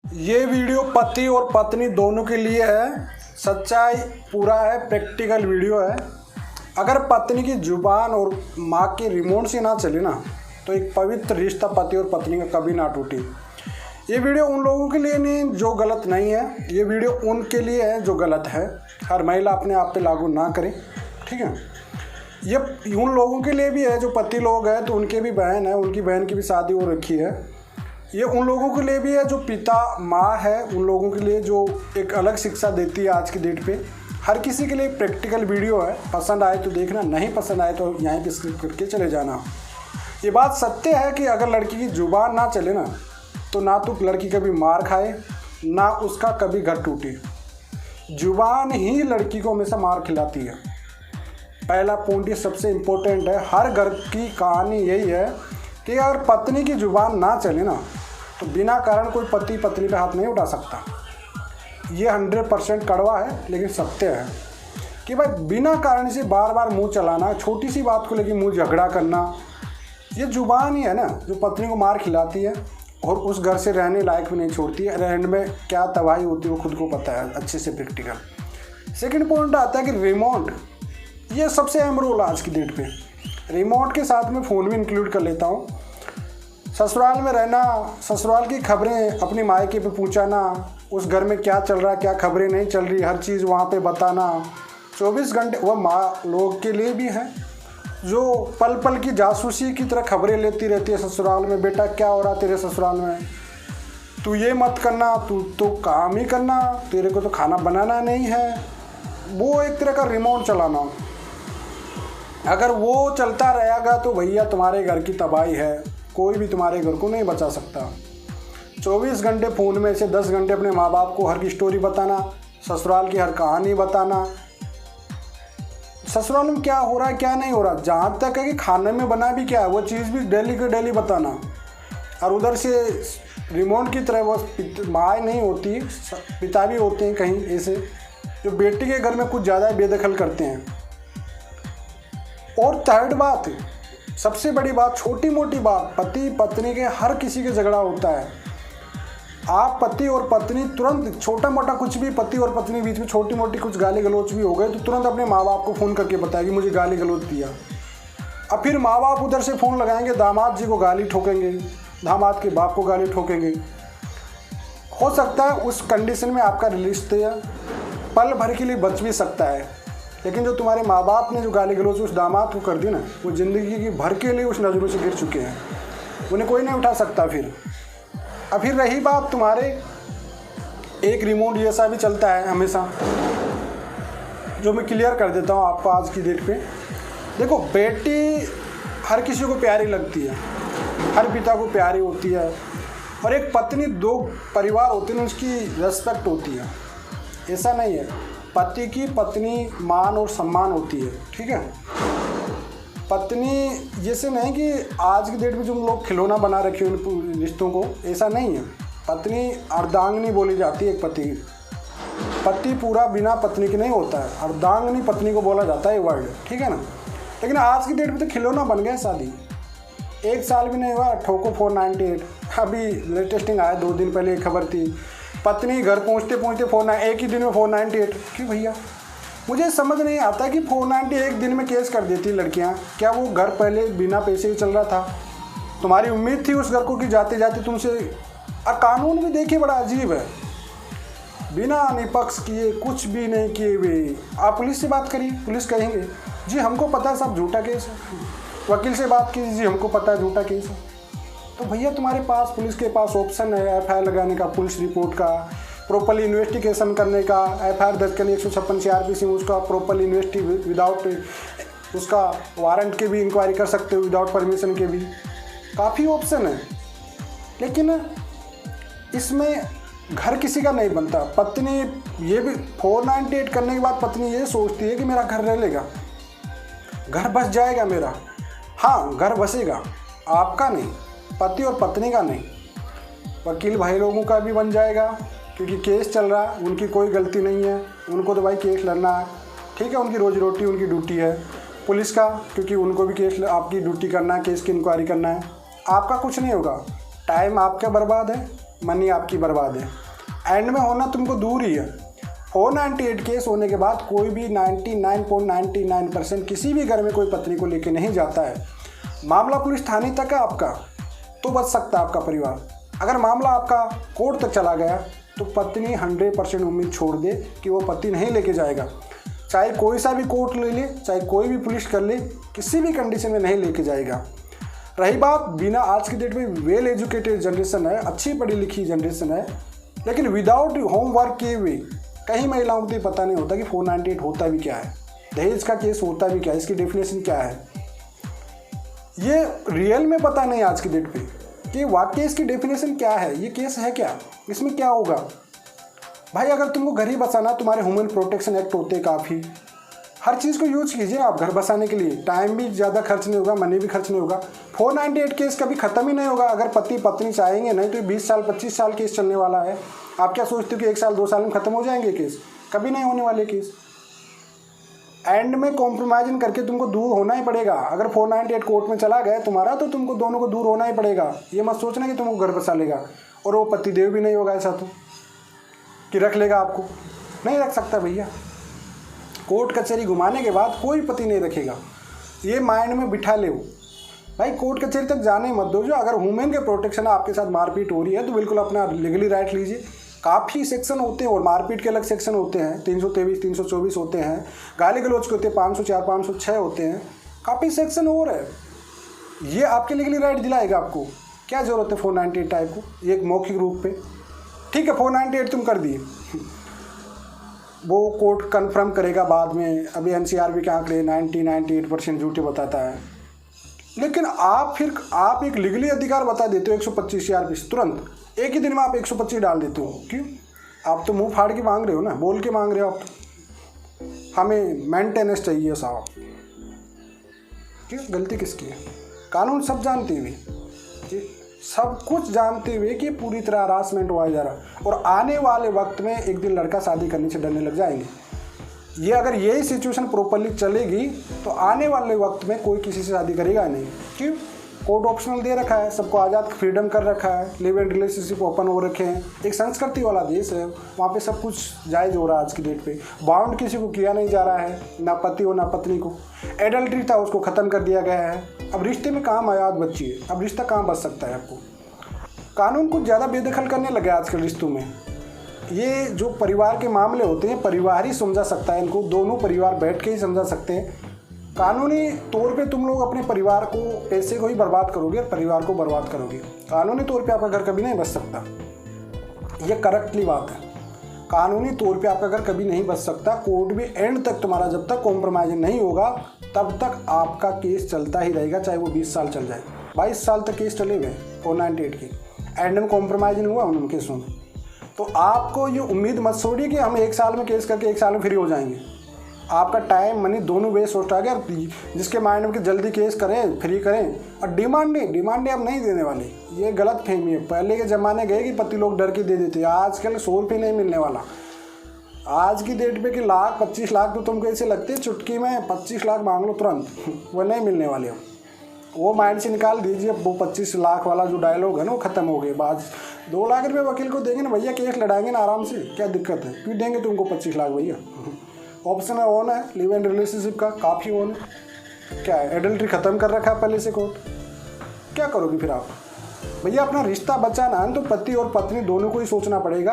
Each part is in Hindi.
ये वीडियो पति और पत्नी दोनों के लिए है। सच्चाई पूरा है, प्रैक्टिकल वीडियो है। अगर पत्नी की जुबान और माँ के रिमोट से ना चले ना तो एक पवित्र रिश्ता पति और पत्नी का कभी ना टूटे। ये वीडियो उन लोगों के लिए नहीं जो गलत नहीं है, ये वीडियो उनके लिए है जो गलत है। हर महिला अपने आप पे लागू ना करे, ठीक है। ये उन लोगों के लिए भी है जो पति लोग हैं, तो उनके भी बहन है, उनकी बहन की भी शादी हो रखी है। ये उन लोगों के लिए भी है जो पिता माँ है, उन लोगों के लिए जो एक अलग शिक्षा देती है आज की डेट पे। हर किसी के लिए प्रैक्टिकल वीडियो है। पसंद आए तो देखना, नहीं पसंद आए तो यहीं पे स्किप करके चले जाना। ये बात सत्य है कि अगर लड़की की जुबान ना चले ना तो ना तो लड़की कभी मार खाए, ना उसका कभी घर टूटे। जुबान ही लड़की को हमेशा मार खिलाती है। पहला पॉइंट ये सबसे इम्पोर्टेंट है। हर घर की कहानी यही है कि अगर पत्नी की जुबान ना चले ना तो बिना कारण कोई पति पत्नी पे हाथ नहीं उठा सकता। ये 100% कड़वा है लेकिन सत्य है कि भाई बिना कारण से बार बार मुंह चलाना, छोटी सी बात को लेकर मुंह झगड़ा करना, ये जुबान ही है ना जो पत्नी को मार खिलाती है और उस घर से रहने लायक भी नहीं छोड़ती है। एंड में क्या तबाही होती है वो खुद को पता है अच्छे से, प्रैक्टिकल। सेकंड पॉइंट आता है कि रिमोट, ये सबसे अहम रोल आज की डेट पे। रिमोट के साथ में फ़ोन भी इंक्लूड कर लेता हूँ। ससुराल में रहना, ससुराल की खबरें अपनी मायके पे पूछाना, उस घर में क्या चल रहा, क्या खबरें नहीं चल रही, हर चीज़ वहाँ पे बताना। 24 घंटे वह माँ लोग के लिए भी है जो पल पल की जासूसी की तरह खबरें लेती रहती है ससुराल में। बेटा क्या हो रहा तेरे ससुराल में, तू ये मत करना, तू तो काम ही करना, तेरे को तो खाना बनाना नहीं है। वो एक तरह का रिमोट चलाना। अगर वो चलता रहेगा तो भैया तुम्हारे घर की तबाही है, कोई भी तुम्हारे घर को नहीं बचा सकता। 24 घंटे फ़ोन में से 10 घंटे अपने माँ बाप को हर की स्टोरी बताना, ससुराल की हर कहानी बताना, ससुराल में क्या हो रहा है क्या नहीं हो रहा, जहाँ तक है कि खाने में बना भी क्या है वो चीज़ भी डेली के डेली बताना। और उधर से रिमोट की तरह वो माँ नहीं होती, पिता भी होते हैं कहीं ऐसे जो बेटी के घर में कुछ ज़्यादा बेदखल करते हैं। और थर्ड बात, सबसे बड़ी बात, छोटी मोटी बात, पति पत्नी के हर किसी के झगड़ा होता है। आप पति और पत्नी तुरंत छोटा मोटा कुछ भी पति और पत्नी बीच में छोटी मोटी कुछ गाली गलौच भी हो गए तो तुरंत अपने माँ बाप को फ़ोन करके बताएगी मुझे गाली गलौच दिया। अब फिर माँ बाप उधर से फ़ोन लगाएंगे, दामाद जी को गाली ठोकेंगे, दामाद के बाप को गाली ठोकेंगे। हो सकता है उस कंडीशन में आपका रिश्ता पल भर के लिए बच भी सकता है, लेकिन जो तुम्हारे माँ बाप ने जो गाली गलौच उस दामाद को कर दी ना, वो ज़िंदगी की भर के लिए उस नज़रों से गिर चुके हैं, उन्हें कोई नहीं उठा सकता फिर। अब फिर रही बात तुम्हारे, एक रिमोट ऐसा भी चलता है हमेशा जो मैं क्लियर कर देता हूँ आपको आज की डेट पे। देखो, बेटी हर किसी को प्यारी लगती है, हर पिता को प्यारी होती है, और एक पत्नी दो परिवार होते हैं उसकी रेस्पेक्ट होती है। ऐसा नहीं है, पति की पत्नी मान और सम्मान होती है, ठीक है। पत्नी जैसे नहीं कि आज की डेट में जो लोग खिलौना बना रखे हैं उन रिश्तों को, ऐसा नहीं है। पत्नी अर्धांगिनी बोली जाती है एक पति। पति पूरा बिना पत्नी के नहीं होता है, अर्धांगिनी पत्नी को बोला जाता है ये वर्ड, ठीक है ना। लेकिन आज की डेट में तो खिलौना बन गया शादी। 1 साल भी नहीं हुआ ठोको 498। अभी लेटेस्टिंग आया 2 दिन पहले एक खबर थी, पत्नी घर पहुंचते पहुंचते फ़ोन एक ही दिन में 498। क्यों भैया, मुझे समझ नहीं आता कि 498 एक दिन में केस कर देती लड़कियां। क्या वो घर पहले बिना पैसे ही चल रहा था? तुम्हारी उम्मीद थी उस घर को कि जाते जाते तुमसे। और कानून भी देखिए बड़ा अजीब है, बिना निपक्ष किए कुछ भी नहीं किए हुए आप पुलिस से बात करिए, पुलिस कहेंगे जी हमको पता है सब झूठा केस है। वकील से बात कीजिए, जी हमको पता है झूठा केस है। तो भैया तुम्हारे पास, पुलिस के पास ऑप्शन है FIR लगाने का, पुलिस रिपोर्ट का, प्रॉपर्ली इन्वेस्टिगेशन करने का, FIR दर्ज करने 156 CRPC में उसका प्रॉपर्ली विदाउट उसका वारंट के भी इंक्वायरी कर सकते हो, विदाउट परमिशन के भी, काफ़ी ऑप्शन है। लेकिन इसमें घर किसी का नहीं बनता। पत्नी ये भी 498 करने के बाद पत्नी ये सोचती है कि मेरा घर रह लेगा, घर बस जाएगा मेरा। हाँ, घर बसेगा, आपका नहीं, पति और पत्नी का नहीं। वकील भाई लोगों का भी बन जाएगा क्योंकि केस चल रहा है, उनकी कोई गलती नहीं है, उनको तो भाई केस लड़ना है, ठीक है, उनकी रोजी रोटी उनकी ड्यूटी है। पुलिस का, क्योंकि उनको भी केस आपकी ड्यूटी करना है, केस की इंक्वायरी करना है। आपका कुछ नहीं होगा, टाइम आपका बर्बाद है, मनी आपकी बर्बाद है, एंड में होना तुमको दूर ही है। 498 केस होने के बाद कोई भी 99.99% किसी भी घर में कोई पत्नी को लेके नहीं जाता है। मामला पुलिस थाने तक है आपका तो बच सकता है आपका परिवार। अगर मामला आपका कोर्ट तक चला गया तो पत्नी 100% उम्मीद छोड़ दे कि वो पति नहीं लेके जाएगा, चाहे कोई सा भी कोर्ट ले ले, चाहे कोई भी पुलिस कर ले, किसी भी कंडीशन में नहीं लेके जाएगा। रही बात बिना, आज की डेट में वेल एजुकेटेड जनरेशन है, अच्छी पढ़ी लिखी जनरेशन है, लेकिन विदाउट होमवर्क किए हुए कई महिलाओं को तो पता नहीं होता कि 498 होता भी क्या है, दहेज का केस होता भी क्या है, इसकी डेफिनेशन क्या है, ये रियल में पता नहीं आज की डेट पे कि वाकई इसकी डेफिनेशन क्या है, ये केस है क्या, इसमें क्या होगा। भाई अगर तुमको घर ही बसाना, तुम्हारे ह्यूमन प्रोटेक्शन एक्ट होते काफ़ी, हर चीज़ को यूज कीजिए आप घर बसाने के लिए, टाइम भी ज़्यादा खर्च नहीं होगा, मनी भी खर्च नहीं होगा। 498 केस कभी ख़त्म ही नहीं होगा अगर पति पत्नी चाहेंगे, नहीं तो 20 साल 25 साल केस चलने वाला है। आप क्या सोचते हो कि 1 साल 2 साल में ख़त्म हो जाएंगे केस? कभी नहीं होने वाले केस। एंड में कॉम्प्रोमाइज़ करके तुमको दूर होना ही पड़ेगा। अगर 498 कोर्ट में चला गया तुम्हारा तो तुमको दोनों को दूर होना ही पड़ेगा। ये मत सोचना कि तुमको घर बसा लेगा और वो पतिदेव भी नहीं होगा ऐसा तो कि रख लेगा आपको, नहीं रख सकता भैया। कोर्ट कचहरी घुमाने के बाद कोई पति नहीं रखेगा, ये माइंड में बिठा ले। भाई कोर्ट कचहरी तक जाने मत दो। जो अगर वुमेन के प्रोटेक्शन आपके साथ मारपीट हो रही है तो बिल्कुल अपना लीगली राइट लीजिए। काफ़ी सेक्शन होते हैं और मारपीट के अलग सेक्शन होते हैं, 323 324 होते हैं, गाली गलौज के होते हैं 504 506 होते हैं, काफ़ी सेक्शन और है। ये आपके लीगली राइट दिलाएगा आपको। क्या ज़रूरत है 498 टाइप को एक मौखिक रूप पे? ठीक है 498 तुम कर दिए, वो कोर्ट कन्फर्म करेगा बाद में। अभी NCRB के आंकड़े 98% झूठे बताता है, लेकिन आप एक लीगली अधिकार बता देते हो 125 CRPC तुरंत एक ही दिन में आप 125 डाल देते हो। क्यों? आप तो मुंह फाड़ के मांग रहे हो ना, बोल के मांग रहे हो आप तो। हमें मेंटेनेंस चाहिए साहब। क्यों? गलती किसकी है? कानून सब जानते हुए, सब कुछ जानते हुए कि पूरी तरह हरासमेंट हुआ जा रहा, और आने वाले वक्त में एक दिन लड़का शादी करने से डरने लग जाएंगे। ये अगर यही सिचुएशन प्रॉपरली चलेगी तो आने वाले वक्त में कोई किसी से शादी करेगा नहीं। क्यों? कोर्ट ऑप्शनल दे रखा है, सबको आज़ाद फ्रीडम कर रखा है, लिव इन रिलेशनशिप ओपन हो रखे हैं। एक संस्कृति वाला देश है, वहाँ पे सब कुछ जायज़ हो रहा है। आज की डेट पे बाउंड किसी को किया नहीं जा रहा है, ना पति हो ना पत्नी को। एडल्ट्री था उसको ख़त्म कर दिया गया है। अब रिश्ते में कहाँ मयाद बची है? अब रिश्ता कहाँ बच सकता है आपको? कानून कुछ ज़्यादा बेदखल करने लगे आजकल रिश्तों में। ये जो परिवार के मामले होते हैं परिवार ही समझा सकता है इनको, दोनों परिवार बैठ के ही समझा सकते हैं। कानूनी तौर पे तुम लोग अपने परिवार को, पैसे को ही बर्बाद करोगे और परिवार को बर्बाद करोगे। कानूनी तौर पे आपका घर कभी नहीं बच सकता, ये करेक्टली बात है। कानूनी तौर पे आपका घर कभी नहीं बच सकता। कोर्ट भी एंड तक तुम्हारा जब तक कॉम्प्रोमाइज़ नहीं होगा तब तक आपका केस चलता ही रहेगा, चाहे वो 20 साल चल जाए। 22 साल तक केस चले गए 498 के, एंड में कॉम्प्रोमाइज़ नहीं हुआ उन केसों में। तो आपको ये उम्मीद मत छोड़िए कि हम 1 साल में केस करके 1 साल में फ्री हो जाएंगे। आपका टाइम मनी दोनों वेस्ट होता गया। जिसके माइंड में कि जल्दी केस करें, फ्री करें, और डिमांड अब नहीं देने वाले, ये गलत फहमी है। पहले के ज़माने गए कि पति लोग डर के दे देते, आजकल 100 रुपये नहीं मिलने वाला। आज की डेट पे कि लाख 25 लाख तो तुमको ऐसे लगते हैं चुटकी में 25 लाख मांग लो तुरंत, वो नहीं मिलने वाले हो। वो माइंड से निकाल दीजिए। वो 25 लाख वाला जो डायलॉग है ना वो ख़त्म हो गए। बाद 2 लाख रुपये वकील को देंगे ना भैया, केस लड़ाएंगे ना आराम से, क्या दिक्कत है? क्यों देंगे तुमको 25 लाख भैया? ऑप्शन है ऑन है, लिव इन रिलेशनशिप का काफ़ी ऑन है। क्या है, एडल्ट्री ख़त्म कर रखा है पहले से कोर्ट। क्या करोगे फिर आप? भैया अपना रिश्ता बचाना है तो पति और पत्नी दोनों को ही सोचना पड़ेगा।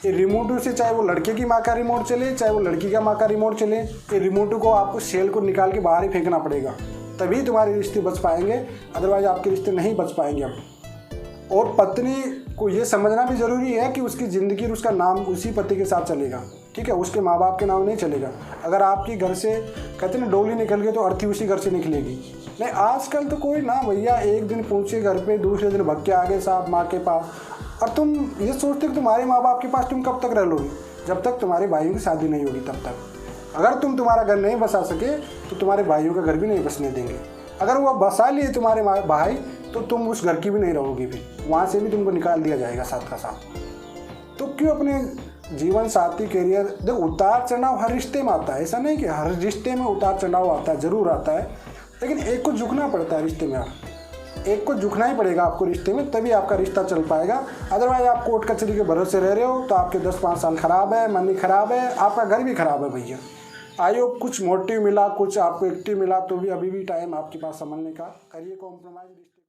ये रिमोट से, चाहे वो लड़के की माँ का रिमोट चले, चाहे वो लड़की का माँ का रिमोट चले, ये रिमोट को आपको सेल को निकाल के बाहर ही फेंकना पड़ेगा, तभी तुम्हारे रिश्ते बच पाएंगे, अदरवाइज आपके रिश्ते नहीं बच पाएंगे अब। और पत्नी को ये समझना भी ज़रूरी है कि उसकी ज़िंदगी और उसका नाम उसी पति के साथ चलेगा, ठीक है? उसके माँ बाप के नाम नहीं चलेगा। अगर आपकी घर से कहते हैं ना डोली निकल गई तो अर्थी उसी घर से निकलेगी। नहीं, आजकल तो कोई ना भैया, एक दिन पहुँचे घर पे, दूसरे दिन भग के आगे साहब माँ के पास, और तुम ये सोचते कि तुम्हारे माँ बाप के पास तुम कब तक रह लोगे? जब तक तुम्हारे भाइयों की शादी नहीं होगी तब तक। अगर तुम तुम्हारा घर नहीं बसा सके तो तुम्हारे भाइयों का घर भी नहीं बसने देंगे। अगर वो बसा लिए तुम्हारे भाई तो तुम उस घर की भी नहीं रहोगी, फिर वहाँ से भी तुमको निकाल दिया जाएगा साथ का साथ। तो क्यों अपने जीवन साथी, करियर, देखो उतार चढ़ाव हर रिश्ते में आता है, ऐसा नहीं कि हर रिश्ते में उतार चढ़ाव आता है, ज़रूर आता है, लेकिन एक को झुकना पड़ता है रिश्ते में। एक को झुकना ही पड़ेगा आपको रिश्ते में, तभी आपका रिश्ता चल पाएगा। अदरवाइज आप कोर्ट कचहरी के भरोसे रह रहे हो तो आपके 10-5 साल खराब है, मनी खराब है, आपका घर भी खराब है भैया। आई होप कुछ मोटिव मिला, कुछ आपको एक्टिव मिला, तो भी अभी भी टाइम आपके पास समझने का। करिए कॉम्प्रोमाइज़।